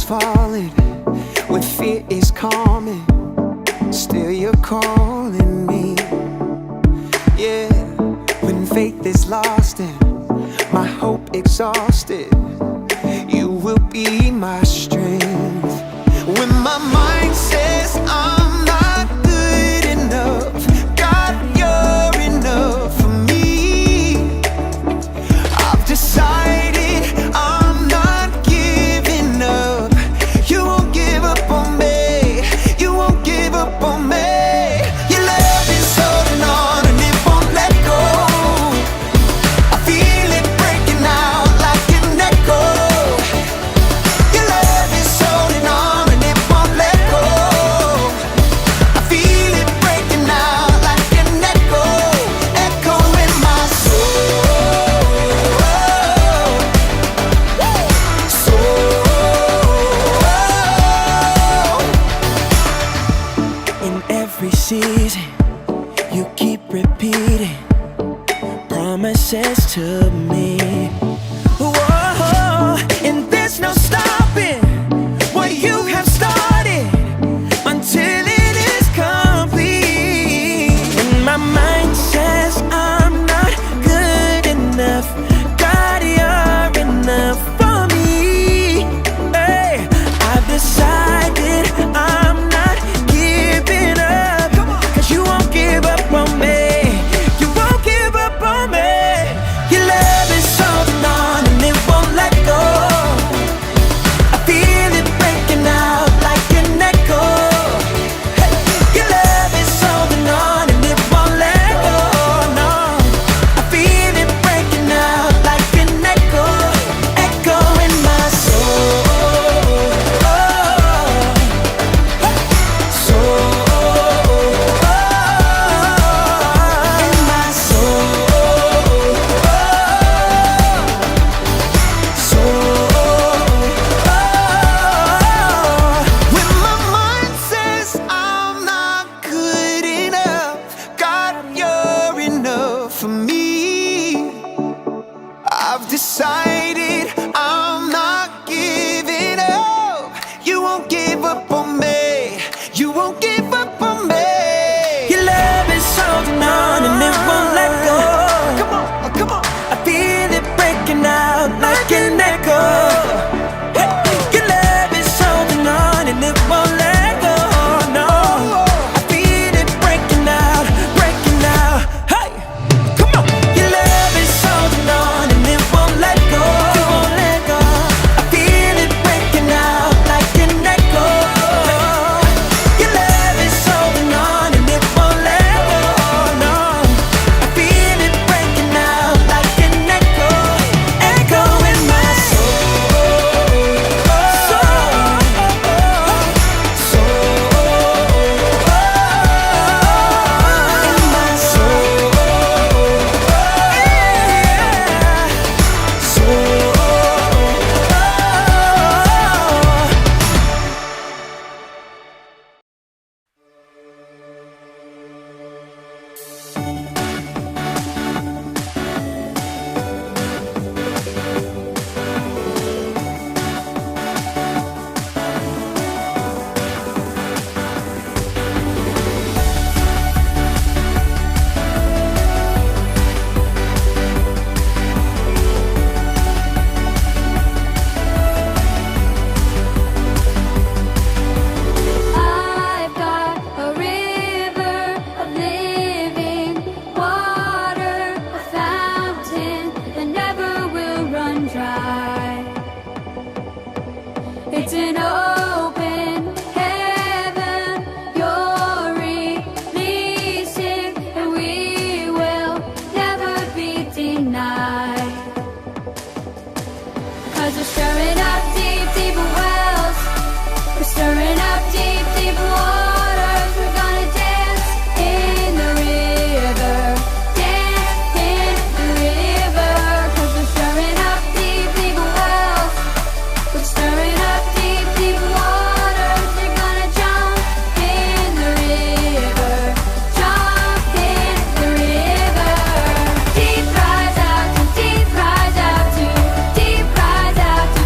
falling, when fear is calming, still you're calling me. Yeah, when faith is lost and my hope exhausted, you will be my strength. When my mind says I'm not good enough, God, you're enough for me. I've decided I'm not giving up. You won't give up on me. You won't give up on me. Your love is holding on and it won't let go. I feel it breaking out like an echo. Your love is holding on and it won't let go. I feel it breaking out like an echo, echo in my soul. In every season, you keep repeating promises to me. Whoa, and there's no stopping what you have started until it is complete. And my mind says I'm not good enough. God, you're enough for me. Hey, I've decided I'm not giving up, 'cause you won't give up on me. You won't give up on me. Your love is holding on and it won't let go. I feel it breaking out like an echo. Hey, your love is holding on and it won't let go. No, I feel it breaking out like an echo, echo in my soul. Soul, in my soul. When my mind says I'm not good enough, God, you're enough for me. I've decided I'm not giving up. You won't give up on me. You won't give up on me. Your love is holding on and it won't let go. Come on, come on. I feel it breaking out like an echo. Hey, your love is holding on and it won't let go. No, I feel it breaking out, breaking out. Hey, come on. Your love is holding on and it won't let go. It won't let go. I feel it breaking out like an echo. Your love is holding on and it won't let go. No, I feel it breaking out like an echo, echo in my soul. In my soul. I've got a river of living water, a fountain that never will run dry. It's an open heaven you're releasing, and we will never be denied. 'Cause we're stirring up deep, deep wells. We're stirring up deep, deep waters. We're gonna dance in the river, dance in the river. 'Cause we're stirring up deep, deep wells. We're stirring up deep, deep waters. We're gonna jump in the river, jump in the river. Deep cries out to deep cries out to deep cries out to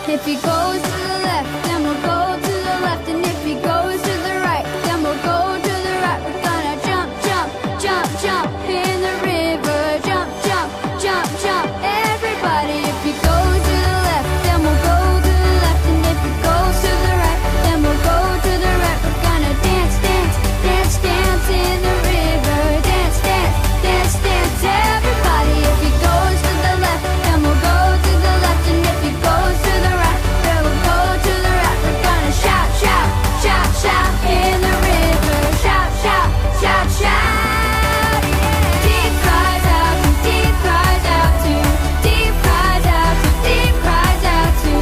If he goes to the left, then we'll go to the left. And if he goes to the right, then we'll go to the right. We're gonna jump, jump, jump, jump in the river. Jump, jump, jump, jump. Everybody, if he goes to the left, then we'll go to the left. And if he goes to the right, then we'll go to the right. We're gonna dance, dance, dance, dance in the river. Dance, dance, dance, dance. Everybody, if he goes to the left, then we'll go to the left. And if he goes to the right, then we'll go to the right. We're gonna shout, shout, shout, shout in the river. Shout, shout, shout, shout. Deep cries out to, deep cries out to, deep cries out to, deep cries out to.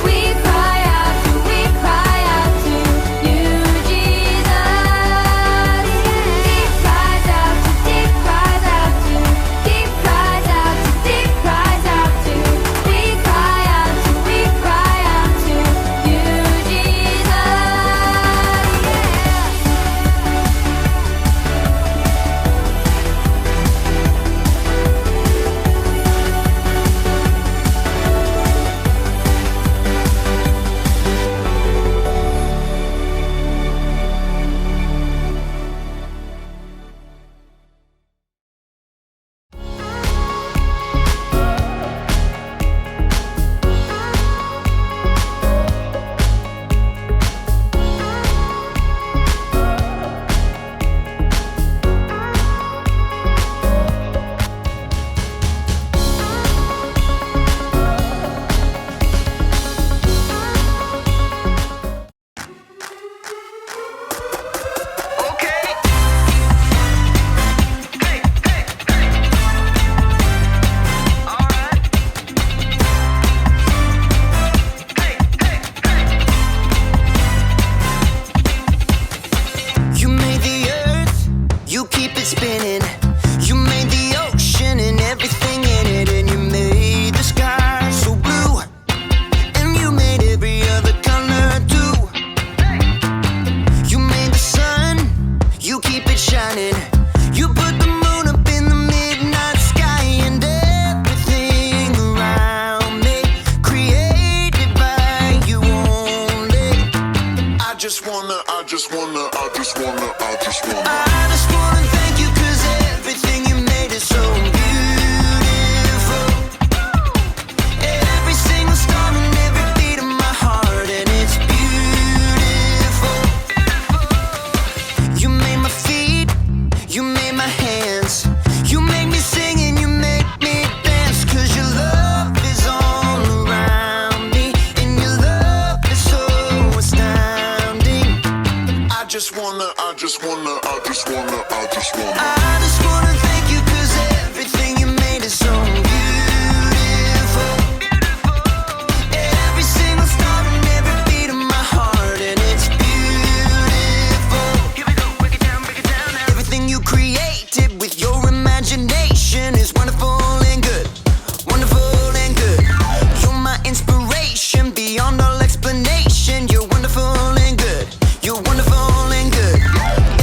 We cry out to, we cry out to you, Jesus. Deep cries out to, deep cries out to, deep cries out to, deep cries out to. We cry out to, we cry out to you, Jesus. You made the earth, you keep it spinning. You made the ocean and everything in it. And you made the sky so blue. And you made every other color too. You made the sun, you keep it shining. You put the moon up in the midnight sky. And everything around me created by you only. I just wanna thank you 'cause everything you made is so beautiful. Every single star and every beat of my heart, and it's beautiful. You made my feet, you made my hands. You made me sing and you make me dance. 'Cause your love is all around me, and your love is so astounding. I just wanna thank you 'cause everything you made is so beautiful. Every single star and every beat of my heart, and it's beautiful. Here we go, break it down now. Everything you created with your imagination is wonderful and good, wonderful and good. You're my inspiration beyond all explanation. You're wonderful and good. You're wonderful and good.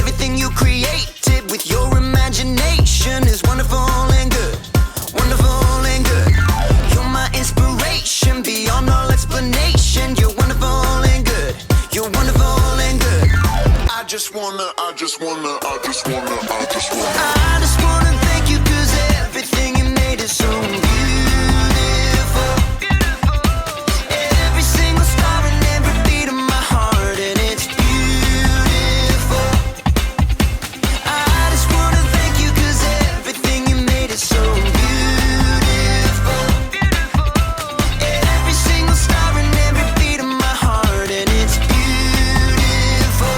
Everything you created with your imagination is wonderful and good, wonderful and good. You're my inspiration beyond all explanation. You're wonderful and good. You're wonderful and good. I just wanna thank you 'cause everything you made is so beautiful. Every single star and every beat of my heart, and it's beautiful. I just wanna thank you 'cause everything you made is so beautiful. Every single star and every beat of my heart, and it's beautiful.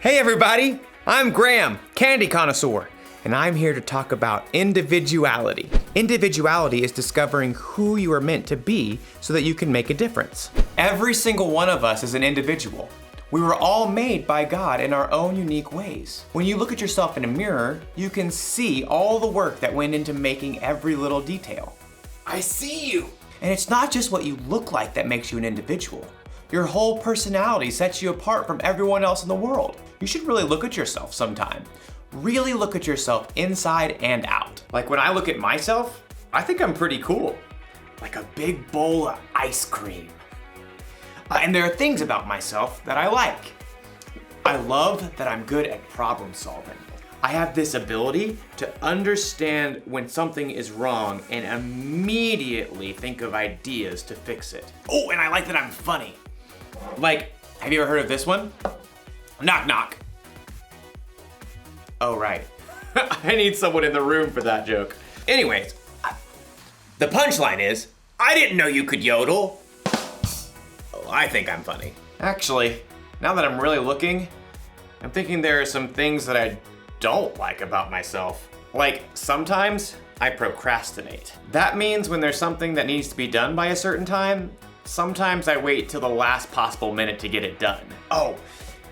Hey everybody, I'm Graham, candy connoisseur, and I'm here to talk about individuality. Individuality is discovering who you are meant to be so that you can make a difference. Every single one of us is an individual. We were all made by God in our own unique ways. When you look at yourself in a mirror, you can see all the work that went into making every little detail. I see you. And it's not just what you look like that makes you an individual. Your whole personality sets you apart from everyone else in the world. You should really look at yourself sometime. Really look at yourself inside and out. Like when I look at myself, I think I'm pretty cool. Like a big bowl of ice cream. And there are things about myself that I like. I love that I'm good at problem solving. I have this ability to understand when something is wrong and immediately think of ideas to fix it. Oh, and I like that I'm funny. Like, have you ever heard of this one? Knock, knock. Oh, right. I need someone in the room for that joke. Anyways, the punchline is, I didn't know you could yodel. Oh, I think I'm funny. Actually, now that I'm really looking, I'm thinking there are some things that I don't like about myself. Like, sometimes I procrastinate. That means when there's something that needs to be done by a certain time, sometimes I wait till the last possible minute to get it done. Oh,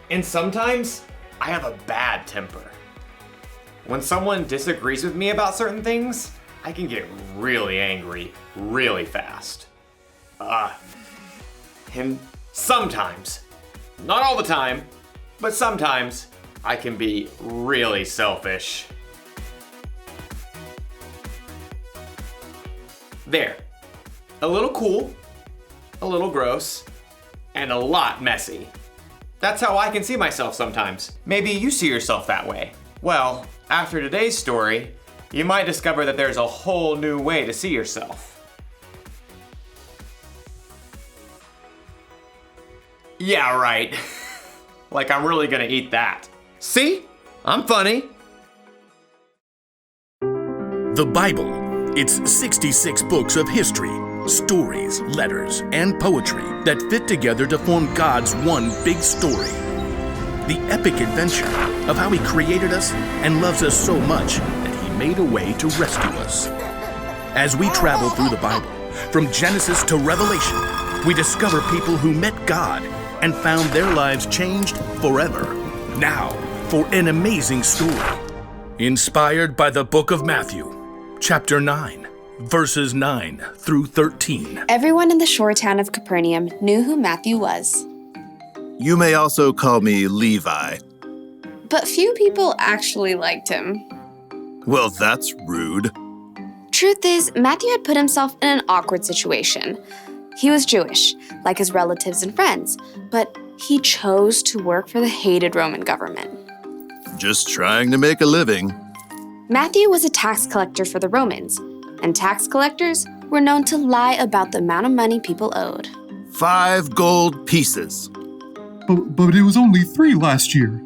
and sometimes I have a bad temper. When someone disagrees with me about certain things, I can get really angry really fast. And sometimes, not all the time, but sometimes I can be really selfish. There. A little cool, a little gross, and a lot messy. That's how I can see myself sometimes. Maybe you see yourself that way. Well, after today's story, you might discover that there's a whole new way to see yourself. Yeah, right. Like I'm really gonna eat that. See? I'm funny. The Bible. It's 66 books of history, stories, letters, and poetry that fit together to form God's one big story. The epic adventure of how He created us and loves us so much that He made a way to rescue us. As we travel through the Bible, from Genesis to Revelation, we discover people who met God and found their lives changed forever. Now, for an amazing story. Inspired by the book of Matthew, chapter 9, verses 9 through 13. Everyone in the shore town of Capernaum knew who Matthew was. You may also call me Levi. But few people actually liked him. Well, that's rude. Truth is, Matthew had put himself in an awkward situation. He was Jewish, like his relatives and friends, but he chose to work for the hated Roman government. Just trying to make a living. Matthew was a tax collector for the Romans, and tax collectors were known to lie about the amount of money people owed. 5 gold pieces. But it was only 3 last year.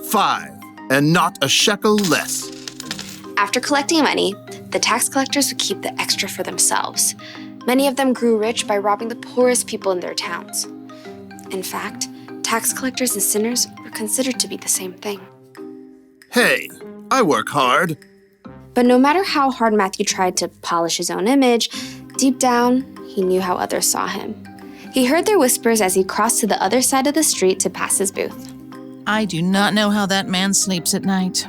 5, and not a shekel less. After collecting money, the tax collectors would keep the extra for themselves. Many of them grew rich by robbing the poorest people in their towns. In fact, tax collectors and sinners were considered to be the same thing. Hey, I work hard. But no matter how hard Matthew tried to polish his own image, deep down, he knew how others saw him. He heard their whispers as he crossed to the other side of the street to pass his booth. I do not know how that man sleeps at night.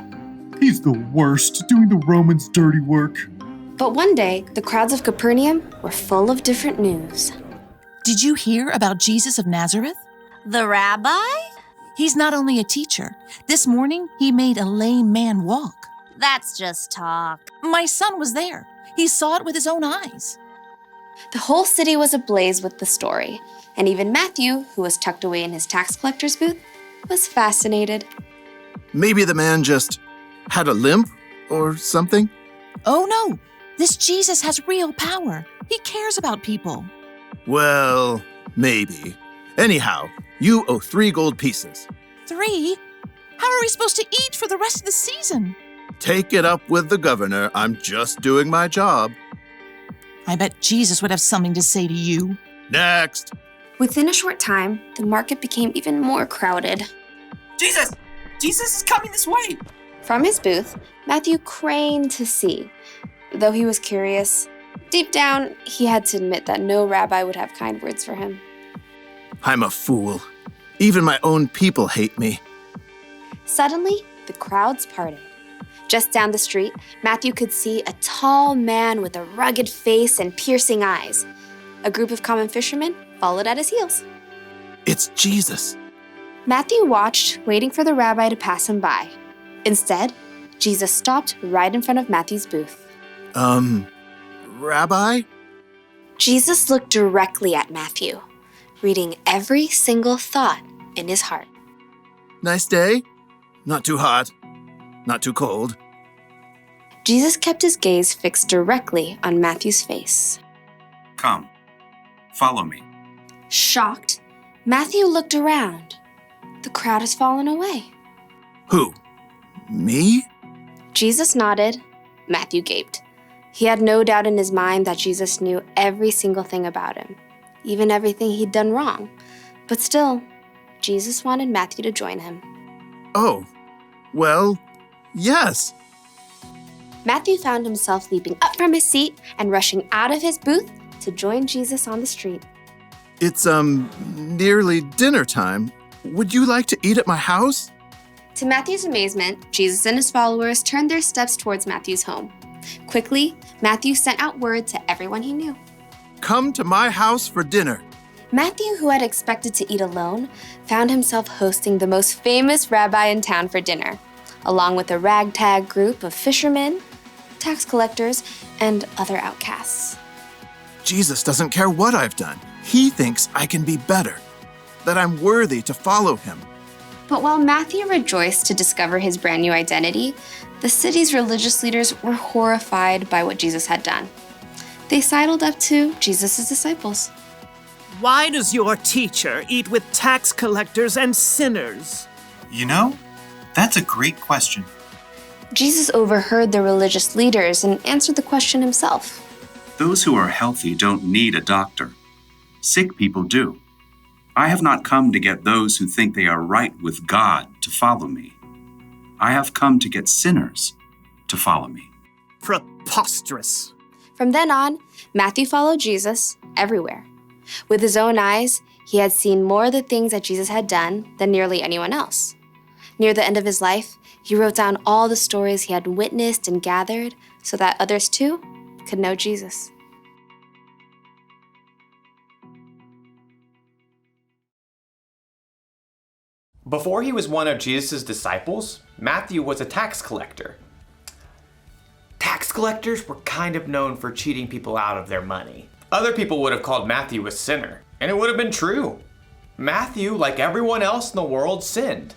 He's the worst, doing the Romans' dirty work. But one day, the crowds of Capernaum were full of different news. Did you hear about Jesus of Nazareth? The rabbi? He's not only a teacher. This morning, he made a lame man walk. That's just talk. My son was there. He saw it with his own eyes. The whole city was ablaze with the story, and even Matthew, who was tucked away in his tax collector's booth, was fascinated. Maybe the man just had a limp or something? Oh no, this Jesus has real power. He cares about people. Well, maybe. Anyhow, you owe 3 gold pieces. 3? How are we supposed to eat for the rest of the season? Take it up with the governor. I'm just doing my job. I bet Jesus would have something to say to you. Next. Within a short time, the market became even more crowded. Jesus! Jesus is coming this way! From his booth, Matthew craned to see. Though he was curious, deep down, he had to admit that no rabbi would have kind words for him. I'm a fool. Even my own people hate me. Suddenly, the crowds parted. Just down the street, Matthew could see a tall man with a rugged face and piercing eyes. A group of common fishermen followed at his heels. It's Jesus. Matthew watched, waiting for the rabbi to pass him by. Instead, Jesus stopped right in front of Matthew's booth. Rabbi? Jesus looked directly at Matthew, reading every single thought in his heart. Nice day? Not too hot. Not too cold. Jesus kept his gaze fixed directly on Matthew's face. Come, follow me. Shocked, Matthew looked around. The crowd has fallen away. Who? Me? Jesus nodded. Matthew gaped. He had no doubt in his mind that Jesus knew every single thing about him, even everything he'd done wrong. But still, Jesus wanted Matthew to join him. Oh, well, yes. Matthew found himself leaping up from his seat and rushing out of his booth to join Jesus on the street. It's, nearly dinner time. Would you like to eat at my house? To Matthew's amazement, Jesus and his followers turned their steps towards Matthew's home. Quickly, Matthew sent out word to everyone he knew. Come to my house for dinner. Matthew, who had expected to eat alone, found himself hosting the most famous rabbi in town for dinner, along with a ragtag group of fishermen, tax collectors, and other outcasts. Jesus doesn't care what I've done. He thinks I can be better, that I'm worthy to follow him. But while Matthew rejoiced to discover his brand new identity, the city's religious leaders were horrified by what Jesus had done. They sidled up to Jesus' disciples. Why does your teacher eat with tax collectors and sinners? You know, that's a great question. Jesus overheard the religious leaders and answered the question himself. Those who are healthy don't need a doctor. Sick people do. I have not come to get those who think they are right with God to follow me. I have come to get sinners to follow me. Preposterous. From then on, Matthew followed Jesus everywhere. With his own eyes, he had seen more of the things that Jesus had done than nearly anyone else. Near the end of his life, he wrote down all the stories he had witnessed and gathered so that others too could know Jesus. Before he was one of Jesus' disciples, Matthew was a tax collector. Tax collectors were kind of known for cheating people out of their money. Other people would have called Matthew a sinner, and it would have been true. Matthew, like everyone else in the world, sinned,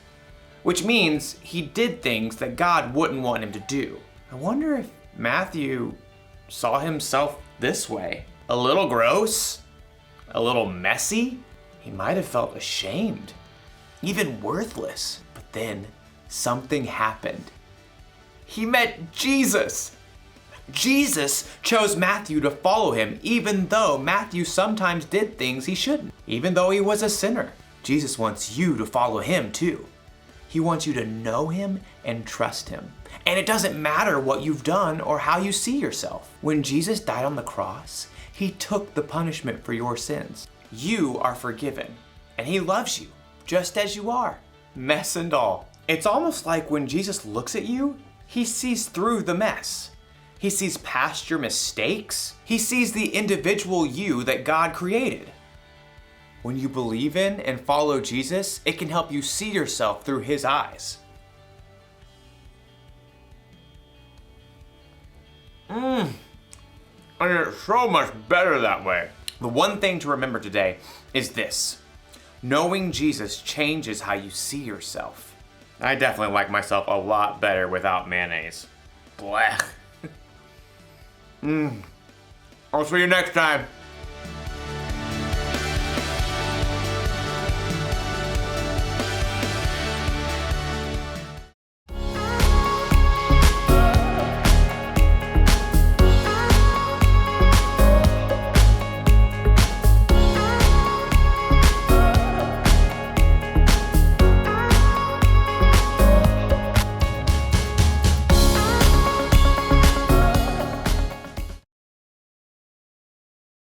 which means he did things that God wouldn't want him to do. I wonder if Matthew saw himself this way. A little gross, a little messy. He might have felt ashamed, even worthless. But then something happened. He met Jesus. Jesus chose Matthew to follow him, even though Matthew sometimes did things he shouldn't. Even though he was a sinner, Jesus wants you to follow him too. He wants you to know him and trust him. And it doesn't matter what you've done or how you see yourself. When Jesus died on the cross, he took the punishment for your sins. You are forgiven, and he loves you just as you are, mess and all. It's almost like when Jesus looks at you, he sees through the mess. He sees past your mistakes. He sees the individual you that God created. When you believe in and follow Jesus, it can help you see yourself through his eyes. And it's so much better that way. The one thing to remember today is this. Knowing Jesus changes how you see yourself. I definitely like myself a lot better without mayonnaise. Blech. I'll see you next time.